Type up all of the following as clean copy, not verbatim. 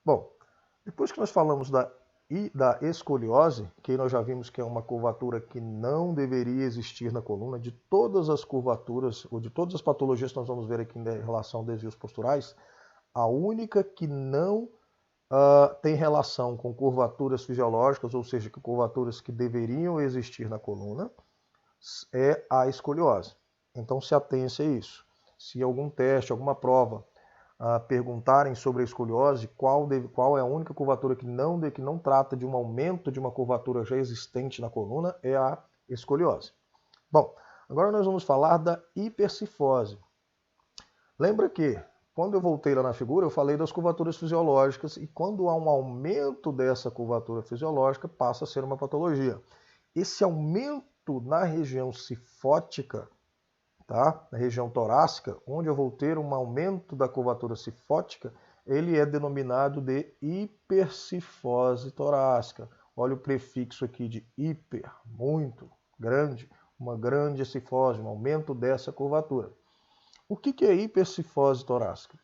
Bom, depois que nós falamos da escoliose, que nós já vimos que é uma curvatura que não deveria existir na coluna, de todas as curvaturas, ou de todas as patologias que nós vamos ver aqui em relação a desvios posturais, a única que não tem relação com curvaturas fisiológicas, ou seja, curvaturas que deveriam existir na coluna, é a escoliose. Então se atenha a isso. Se algum teste, alguma prova perguntarem sobre a escoliose, qual é a única curvatura que não trata de um aumento de uma curvatura já existente na coluna, é a escoliose. Bom, agora nós vamos falar da hipercifose. Lembra que, quando eu voltei lá na figura, eu falei das curvaturas fisiológicas e quando há um aumento dessa curvatura fisiológica, passa a ser uma patologia. Esse aumento na região cifótica, tá? Na região torácica, onde eu vou ter um aumento da curvatura cifótica, ele é denominado de hipercifose torácica. Olha o prefixo aqui de hiper, muito grande, uma grande cifose, um aumento dessa curvatura. O que é hipercifose torácica?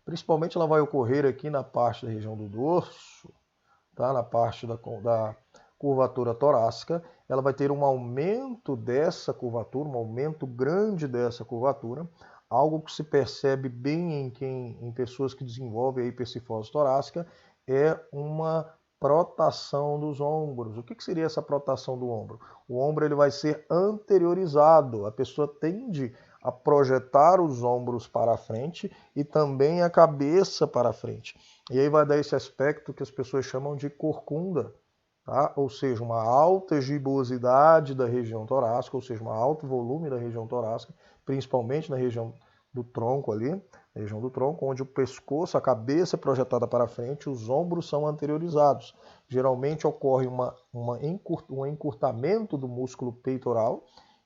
Principalmente ela vai ocorrer aqui na parte da região do dorso, tá? Na parte da curvatura torácica, ela vai ter um aumento dessa curvatura, um aumento grande dessa curvatura, algo que se percebe bem em pessoas que desenvolvem a hipercifose torácica, é uma protação dos ombros. O que seria essa protação do ombro? O ombro ele vai ser anteriorizado, a pessoa tende a projetar os ombros para frente e também a cabeça para frente. E aí vai dar esse aspecto que as pessoas chamam de corcunda, tá? Ou seja, uma alta gibosidade da região torácica, ou seja, um alto volume da região torácica, principalmente na região do tronco ali, na região do tronco, onde o pescoço, a cabeça é projetada para frente, os ombros são anteriorizados. Geralmente ocorre um encurtamento do músculo peitoral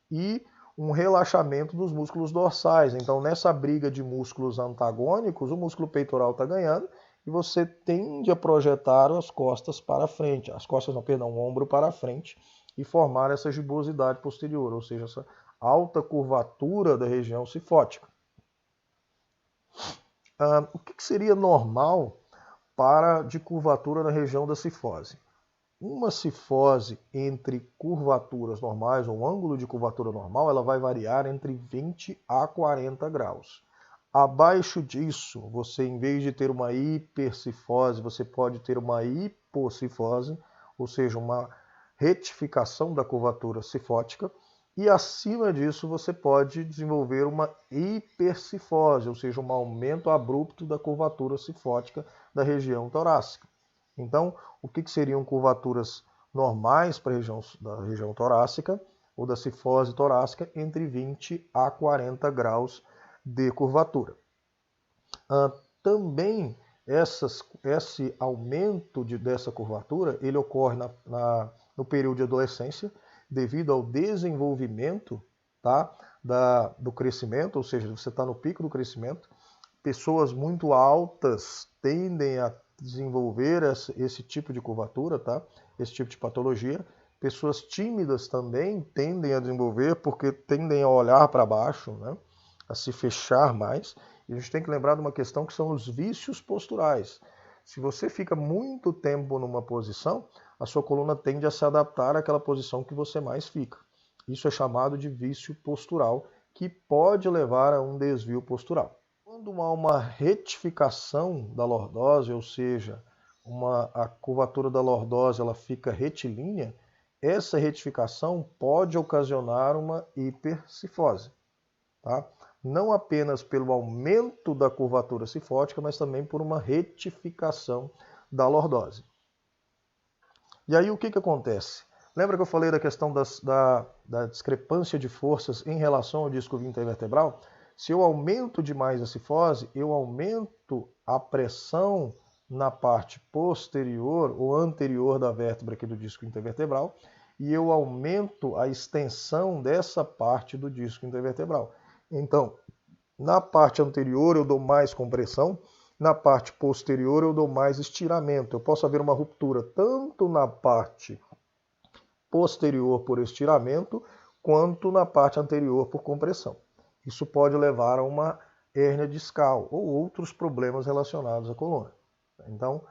e um relaxamento dos músculos dorsais. Então, nessa briga de músculos antagônicos, o músculo peitoral está ganhando e você tende a projetar as costas para frente, o ombro para frente e formar essa gibosidade posterior, ou seja, essa alta curvatura da região cifótica. O que seria normal de curvatura na região da cifose? Uma cifose entre curvaturas normais, ou um ângulo de curvatura normal, ela vai variar entre 20 a 40 graus. Abaixo disso, você, em vez de ter uma hipercifose, você pode ter uma hipocifose, ou seja, uma retificação da curvatura cifótica. E acima disso, você pode desenvolver uma hipercifose, ou seja, um aumento abrupto da curvatura cifótica da região torácica. Então, o que seriam curvaturas normais para da região torácica ou da cifose torácica entre 20 a 40 graus de curvatura. Também esse aumento dessa curvatura ele ocorre no período de adolescência devido ao desenvolvimento, tá, do crescimento, ou seja, você está no pico do crescimento. Pessoas muito altas tendem a desenvolver esse tipo de curvatura, tá? Esse tipo de patologia. Pessoas tímidas também tendem a desenvolver porque tendem a olhar para baixo, né? A se fechar mais. E a gente tem que lembrar de uma questão que são os vícios posturais. Se você fica muito tempo numa posição, a sua coluna tende a se adaptar àquela posição que você mais fica. Isso é chamado de vício postural, que pode levar a um desvio postural. Quando há uma retificação da lordose, ou seja, a curvatura da lordose ela fica retilínea, essa retificação pode ocasionar uma hipercifose. Tá? Não apenas pelo aumento da curvatura cifótica, mas também por uma retificação da lordose. E aí o que acontece? Lembra que eu falei da questão da discrepância de forças em relação ao disco intervertebral? Se eu aumento demais a cifose, eu aumento a pressão na parte posterior ou anterior da vértebra aqui do disco intervertebral e eu aumento a extensão dessa parte do disco intervertebral. Então, na parte anterior eu dou mais compressão, na parte posterior eu dou mais estiramento. Eu posso haver uma ruptura tanto na parte posterior por estiramento, quanto na parte anterior por compressão. Isso pode levar a uma hérnia discal ou outros problemas relacionados à coluna. Então,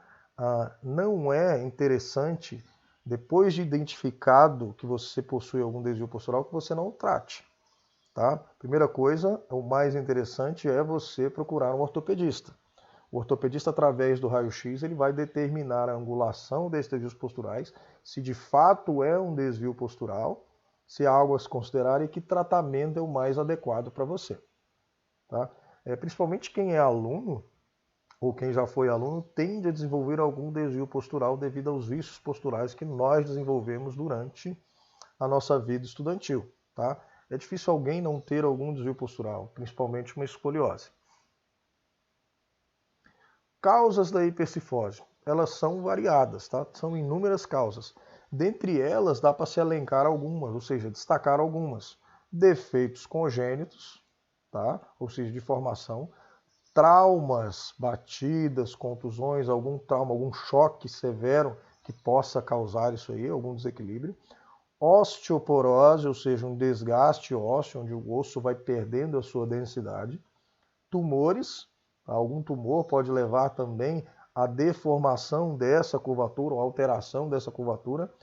não é interessante, depois de identificado que você possui algum desvio postural, que você não o trate. Tá? Primeira coisa, o mais interessante é você procurar um ortopedista. O ortopedista, através do raio-x, ele vai determinar a angulação desses desvios posturais, se de fato é um desvio postural, se há algo a se considerar e que tratamento é o mais adequado para você. Tá? Principalmente quem é aluno, ou quem já foi aluno, tende a desenvolver algum desvio postural devido aos vícios posturais que nós desenvolvemos durante a nossa vida estudantil. Tá? É difícil alguém não ter algum desvio postural, principalmente uma escoliose. Causas da hipercifose, elas são variadas, tá? São inúmeras causas. Dentre elas, dá para se elencar algumas, ou seja, destacar algumas. Defeitos congênitos, tá? Ou seja, de formação. Traumas, batidas, contusões, algum trauma, algum choque severo que possa causar isso aí, algum desequilíbrio. Osteoporose, ou seja, um desgaste ósseo, onde o osso vai perdendo a sua densidade. Tumores, algum tumor pode levar também à deformação dessa curvatura, ou alteração dessa curvatura.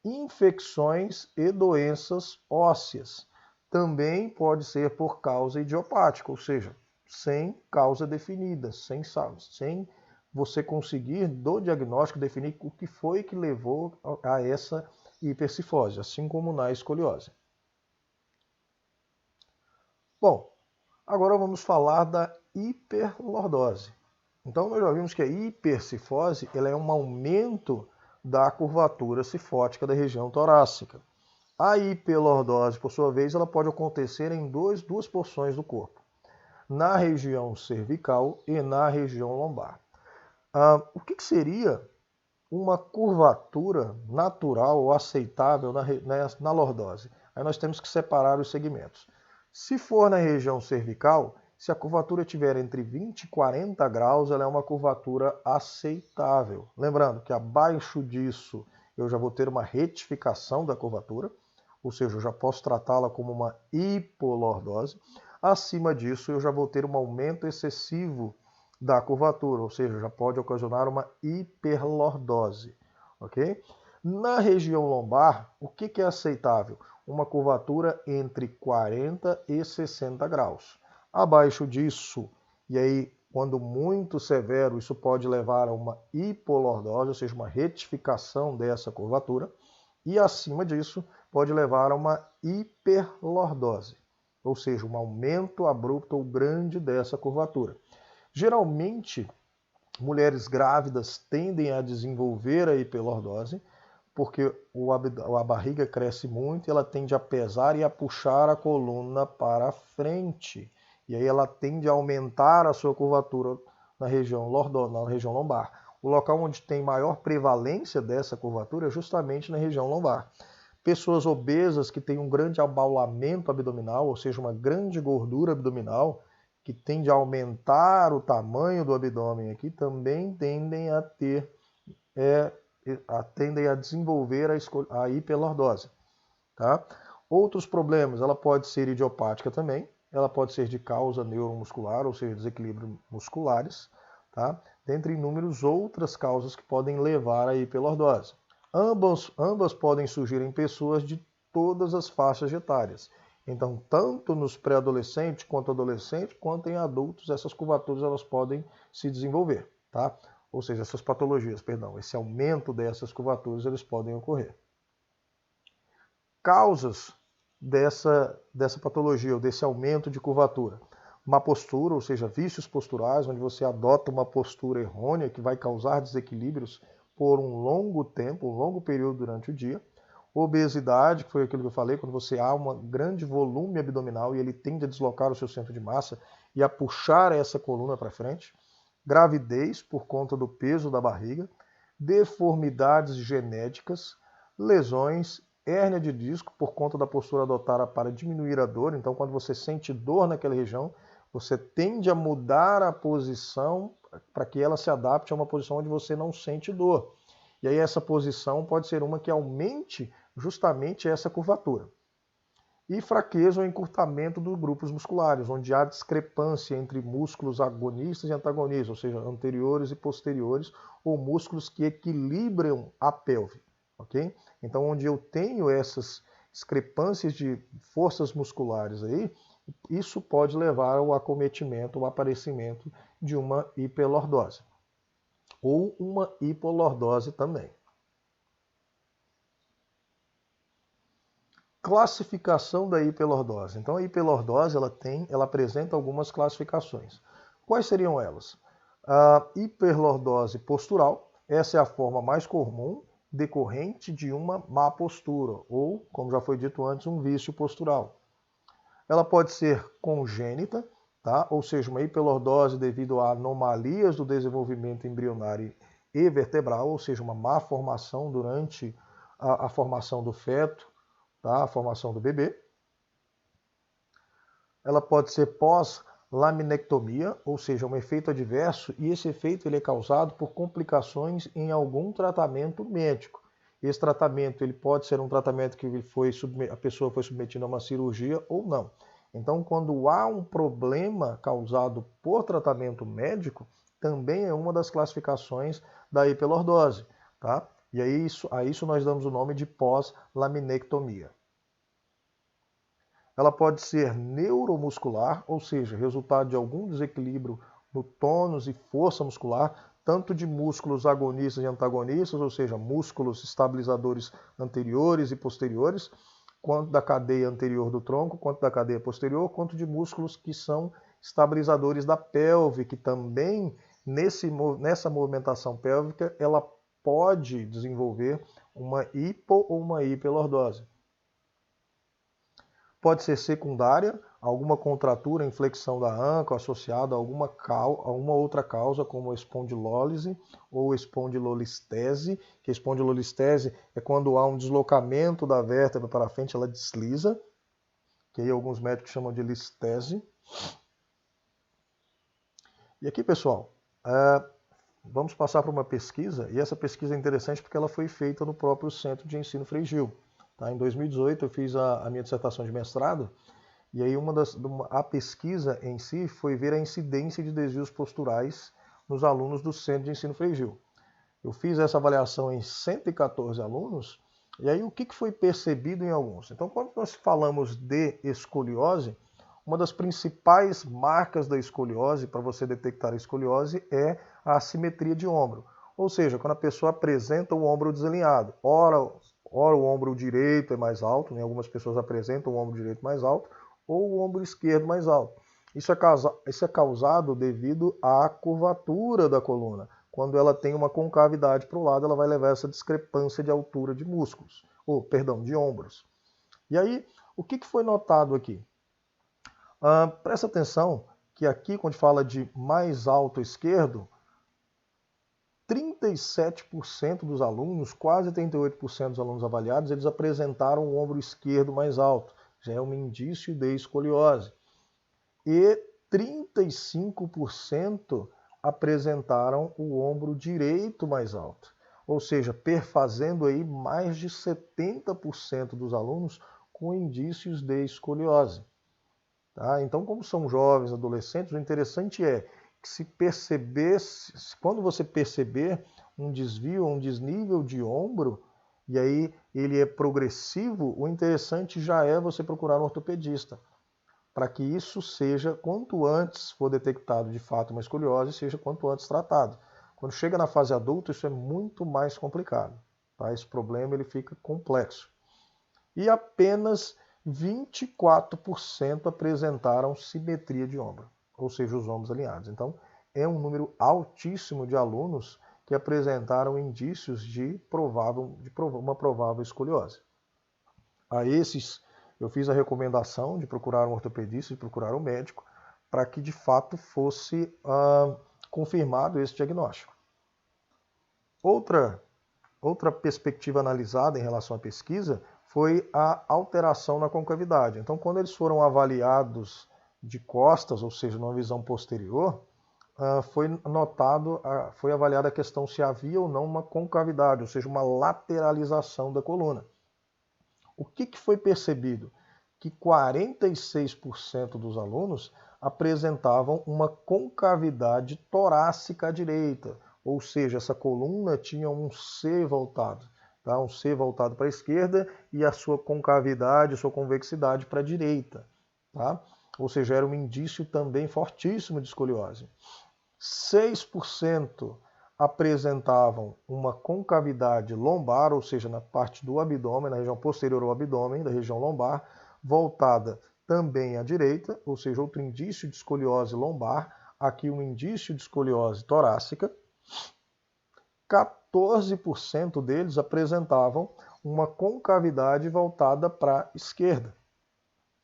Infecções e doenças ósseas. Também pode ser por causa idiopática, ou seja, sem causa definida, sem você conseguir, do diagnóstico, definir o que foi que levou a essa hipercifose, assim como na escoliose. Bom, agora vamos falar da hiperlordose. Então, nós já vimos que a hipercifose ela é um aumento da curvatura cifótica da região torácica. A hiperlordose, por sua vez, ela pode acontecer em duas porções do corpo, na região cervical e na região lombar. O que seria uma curvatura natural ou aceitável na lordose? Aí nós temos que separar os segmentos. Se for na região cervical, se a curvatura estiver entre 20 e 40 graus, ela é uma curvatura aceitável. Lembrando que abaixo disso eu já vou ter uma retificação da curvatura, ou seja, eu já posso tratá-la como uma hipolordose. Acima disso eu já vou ter um aumento excessivo da curvatura, ou seja, já pode ocasionar uma hiperlordose, ok? Na região lombar, o que é aceitável? Uma curvatura entre 40 e 60 graus. Abaixo disso, e aí quando muito severo, isso pode levar a uma hipolordose, ou seja, uma retificação dessa curvatura, e acima disso pode levar a uma hiperlordose, ou seja, um aumento abrupto ou grande dessa curvatura. Geralmente, mulheres grávidas tendem a desenvolver a hiperlordose, porque a barriga cresce muito e ela tende a pesar e a puxar a coluna para frente. E aí ela tende a aumentar a sua curvatura na região lombar. O local onde tem maior prevalência dessa curvatura é justamente na região lombar. Pessoas obesas que têm um grande abaulamento abdominal, ou seja, uma grande gordura abdominal, que tende a aumentar o tamanho do abdômen aqui, também tendem a desenvolver a hiperlordose. Tá? Outros problemas, ela pode ser idiopática também, ela pode ser de causa neuromuscular, ou seja, desequilíbrios musculares, tá? Dentre inúmeras outras causas que podem levar à hiperlordose. Ambas podem surgir em pessoas de todas as faixas etárias. Então, tanto nos pré-adolescentes quanto adolescentes, quanto em adultos, essas curvaturas elas podem se desenvolver, tá? Ou seja, essas patologias, esse aumento dessas curvaturas, eles podem ocorrer. Causas dessa patologia, ou desse aumento de curvatura. Má postura, ou seja, vícios posturais, onde você adota uma postura errônea que vai causar desequilíbrios por um longo tempo, um longo período durante o dia. Obesidade, que foi aquilo que eu falei, quando você há um grande volume abdominal e ele tende a deslocar o seu centro de massa e a puxar essa coluna para frente. Gravidez, por conta do peso da barriga. Deformidades genéticas. Lesões. Hérnia de disco, por conta da postura adotada para diminuir a dor. Então, quando você sente dor naquela região, você tende a mudar a posição para que ela se adapte a uma posição onde você não sente dor. E aí essa posição pode ser uma que aumente justamente essa curvatura. E fraqueza ou encurtamento dos grupos musculares, onde há discrepância entre músculos agonistas e antagonistas, ou seja, anteriores e posteriores, ou músculos que equilibram a pelve, ok? Então, onde eu tenho essas discrepâncias de forças musculares aí, isso pode levar ao acometimento, ao aparecimento de uma hiperlordose ou uma hipolordose também. Classificação da hiperlordose. Então a hiperlordose ela apresenta algumas classificações. Quais seriam elas? A hiperlordose postural, essa é a forma mais comum decorrente de uma má postura ou, como já foi dito antes, um vício postural. Ela pode ser congênita, tá? Ou seja, uma hiperlordose devido a anomalias do desenvolvimento embrionário e vertebral, ou seja, uma má formação durante a formação do feto, tá? A formação do bebê. Ela pode ser pós-laminectomia, ou seja, um efeito adverso, e esse efeito ele é causado por complicações em algum tratamento médico. Esse tratamento ele pode ser um tratamento que a pessoa foi submetida a uma cirurgia ou não. Então, quando há um problema causado por tratamento médico, também é uma das classificações da hiperlordose, tá? E aí, a isso nós damos o nome de pós-laminectomia. Ela pode ser neuromuscular, ou seja, resultado de algum desequilíbrio no tônus e força muscular, tanto de músculos agonistas e antagonistas, ou seja, músculos estabilizadores anteriores e posteriores, quanto da cadeia anterior do tronco, quanto da cadeia posterior, quanto de músculos que são estabilizadores da pelve, que também nessa movimentação pélvica ela pode desenvolver uma hipo ou uma hiperlordose. Pode ser secundária, alguma contratura, inflexão da anca associada a alguma outra causa, como a espondilólise ou espondilolistese, que a espondilolistese é quando há um deslocamento da vértebra para frente, ela desliza, que aí alguns médicos chamam de listese. E aqui, pessoal, vamos passar para uma pesquisa, e essa pesquisa é interessante porque ela foi feita no próprio Centro de Ensino Frei Gil. Tá? Em 2018 eu fiz a minha dissertação de mestrado, e aí a pesquisa em si foi ver a incidência de desvios posturais nos alunos do Centro de Ensino Frei Gil. Eu fiz essa avaliação em 114 alunos, e aí o que foi percebido em alguns? Então, quando nós falamos de escoliose, uma das principais marcas da escoliose, para você detectar a escoliose, é a assimetria de ombro. Ou seja, quando a pessoa apresenta o ombro desalinhado. Ora o ombro direito é mais alto, né? Algumas pessoas apresentam o ombro direito mais alto, ou o ombro esquerdo mais alto. Isso é causado devido à curvatura da coluna. Quando ela tem uma concavidade para o lado, ela vai levar essa discrepância de altura de músculos, de ombros. E aí, o que foi notado aqui? Presta atenção que aqui, quando fala de mais alto esquerdo, 37% dos alunos, quase 38% dos alunos avaliados, eles apresentaram o ombro esquerdo mais alto. Já é um indício de escoliose. E 35% apresentaram o ombro direito mais alto. Ou seja, perfazendo aí mais de 70% dos alunos com indícios de escoliose. Tá? Então, como são jovens, adolescentes, o interessante é que quando você perceber um desvio, um desnível de ombro, e aí ele é progressivo, o interessante já é você procurar um ortopedista, para que isso seja, quanto antes for detectado de fato uma escoliose, seja quanto antes tratado. Quando chega na fase adulta, isso é muito mais complicado. Tá? Esse problema ele fica complexo. E apenas 24% apresentaram simetria de ombro, ou seja, os ombros alinhados. Então, é um número altíssimo de alunos que apresentaram indícios de uma provável escoliose. A esses, eu fiz a recomendação de procurar um ortopedista, de procurar um médico, para que de fato fosse confirmado esse diagnóstico. Outra perspectiva analisada em relação à pesquisa foi a alteração na concavidade. Então, quando eles foram avaliados de costas, ou seja, numa visão posterior, foi avaliada a questão se havia ou não uma concavidade, ou seja, uma lateralização da coluna. O que foi percebido? que 46% dos alunos apresentavam uma concavidade torácica à direita, ou seja, essa coluna tinha um C voltado, tá? Um C voltado para a esquerda e a sua concavidade, sua convexidade para a direita, tá? Ou seja, era um indício também fortíssimo de escoliose. 6% apresentavam uma concavidade lombar, ou seja, na parte do abdômen, na região posterior ao abdômen, da região lombar, voltada também à direita, ou seja, outro indício de escoliose lombar, aqui um indício de escoliose torácica. 14% deles apresentavam uma concavidade voltada para a esquerda,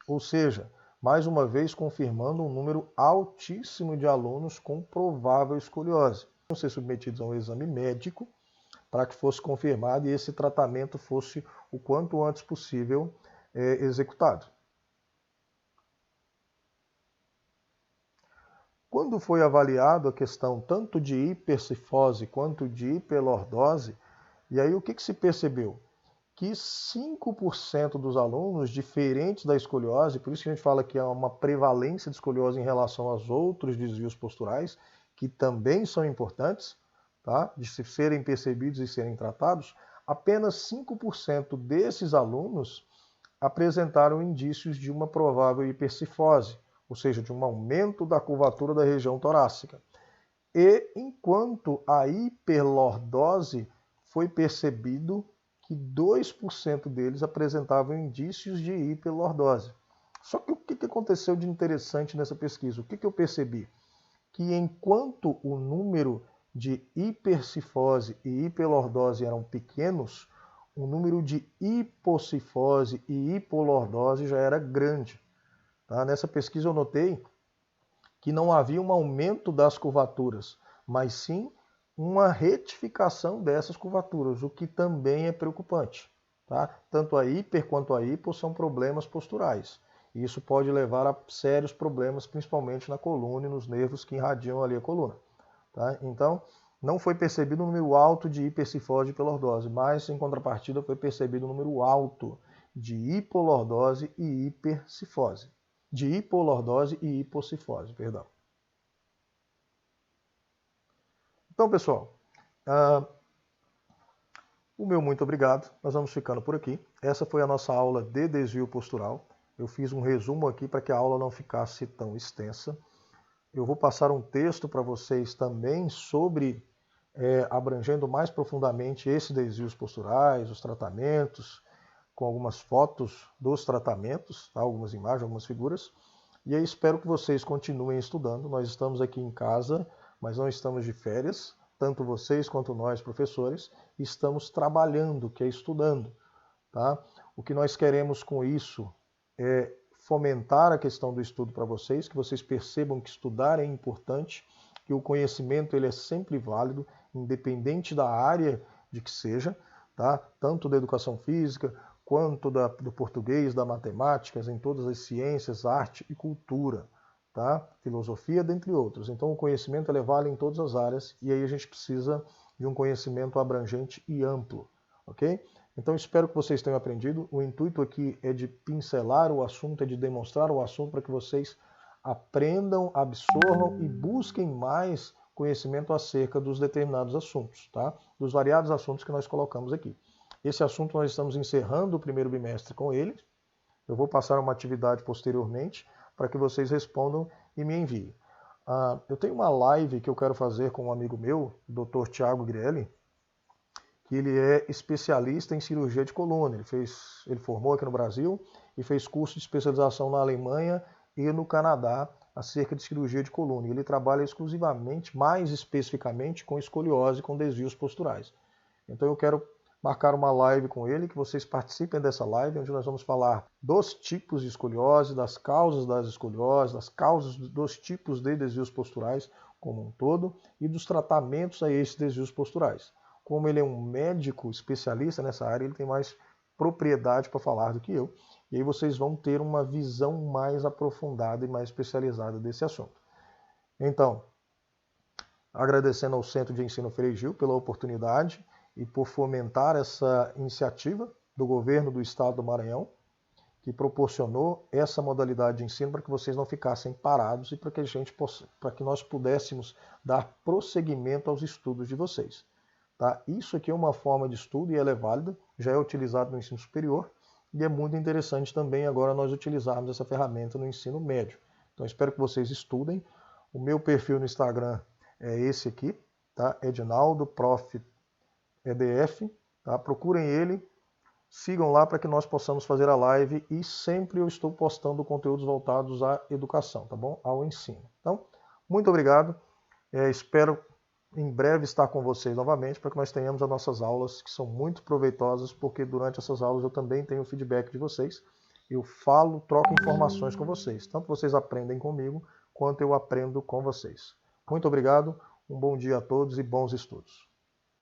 ou seja, mais uma vez confirmando um número altíssimo de alunos com provável escoliose. Vão ser submetidos a um exame médico para que fosse confirmado e esse tratamento fosse o quanto antes possível executado. Quando foi avaliado a questão tanto de hipercifose quanto de hiperlordose, e aí o que se percebeu? Que 5% dos alunos diferentes da escoliose, por isso que a gente fala que há uma prevalência de escoliose em relação aos outros desvios posturais, que também são importantes, tá? De serem percebidos e serem tratados, apenas 5% desses alunos apresentaram indícios de uma provável hipercifose, ou seja, de um aumento da curvatura da região torácica. E enquanto a hiperlordose foi percebido que 2% deles apresentavam indícios de hiperlordose. Só que o que aconteceu de interessante nessa pesquisa? O que eu percebi? Que enquanto o número de hipercifose e hiperlordose eram pequenos, o número de hipocifose e hipolordose já era grande. Tá? Nessa pesquisa eu notei que não havia um aumento das curvaturas, mas sim uma retificação dessas curvaturas, o que também é preocupante. Tá? Tanto a hiper quanto a hipo são problemas posturais. E isso pode levar a sérios problemas, principalmente na coluna e nos nervos que irradiam ali a coluna. Tá? Então, não foi percebido um número alto de hipercifose e hiperlordose, mas, em contrapartida, foi percebido um número alto de hipolordose e hipercifose. De hipolordose e hipocifose, perdão. Então, pessoal, o meu muito obrigado. Nós vamos ficando por aqui. Essa foi a nossa aula de desvio postural. Eu fiz um resumo aqui para que a aula não ficasse tão extensa. Eu vou passar um texto para vocês também sobre, abrangendo mais profundamente esses desvios posturais, os tratamentos, com algumas fotos dos tratamentos, tá? Algumas imagens, algumas figuras. E aí espero que vocês continuem estudando. Nós estamos aqui em casa, mas não estamos de férias. Tanto vocês quanto nós, professores, estamos trabalhando, que é estudando. Tá? O que nós queremos com isso é fomentar a questão do estudo para vocês, que vocês percebam que estudar é importante, que o conhecimento ele é sempre válido, independente da área de que seja, tá? Tanto da educação física, quanto do português, da matemática, em todas as ciências, arte e cultura, tá? Filosofia, dentre outros. Então o conhecimento ele é válido em todas as áreas e aí a gente precisa de um conhecimento abrangente e amplo, ok? Então espero que vocês tenham aprendido. O intuito aqui é de pincelar o assunto, é de demonstrar o assunto para que vocês aprendam, absorvam e busquem mais conhecimento acerca dos determinados assuntos, tá? Dos variados assuntos que nós colocamos aqui. Esse assunto nós estamos encerrando o primeiro bimestre com ele. Eu vou passar uma atividade posteriormente para que vocês respondam e me enviem. Eu tenho uma live que eu quero fazer com um amigo meu, o Dr. Thiago Grelli, que ele é especialista em cirurgia de coluna. Ele formou aqui no Brasil e fez curso de especialização na Alemanha e no Canadá acerca de cirurgia de coluna. Ele trabalha exclusivamente, mais especificamente, com escoliose, com desvios posturais. Então eu quero marcar uma live com ele, que vocês participem dessa live, onde nós vamos falar dos tipos de escoliose, das causas das escolioses, das causas dos tipos de desvios posturais como um todo e dos tratamentos a esses desvios posturais. Como ele é um médico especialista nessa área, ele tem mais propriedade para falar do que eu. E aí vocês vão ter uma visão mais aprofundada e mais especializada desse assunto. Então, agradecendo ao Centro de Ensino Frei Gil pela oportunidade e por fomentar essa iniciativa do governo do Estado do Maranhão, que proporcionou essa modalidade de ensino para que vocês não ficassem parados e para que para que nós pudéssemos dar prosseguimento aos estudos de vocês. Tá? Isso aqui é uma forma de estudo e ela é válida, já é utilizado no ensino superior e é muito interessante também agora nós utilizarmos essa ferramenta no ensino médio. Então espero que vocês estudem. O meu perfil no Instagram é esse aqui, tá? Edinaldo Prof. EDF, tá? Procurem ele, sigam lá para que nós possamos fazer a live e sempre eu estou postando conteúdos voltados à educação, tá bom? Ao ensino. Então, muito obrigado. Espero em breve estar com vocês novamente para que nós tenhamos as nossas aulas que são muito proveitosas, porque durante essas aulas eu também tenho feedback de vocês. Eu falo, troco informações com vocês. Tanto vocês aprendem comigo, quanto eu aprendo com vocês. Muito obrigado, um bom dia a todos e bons estudos.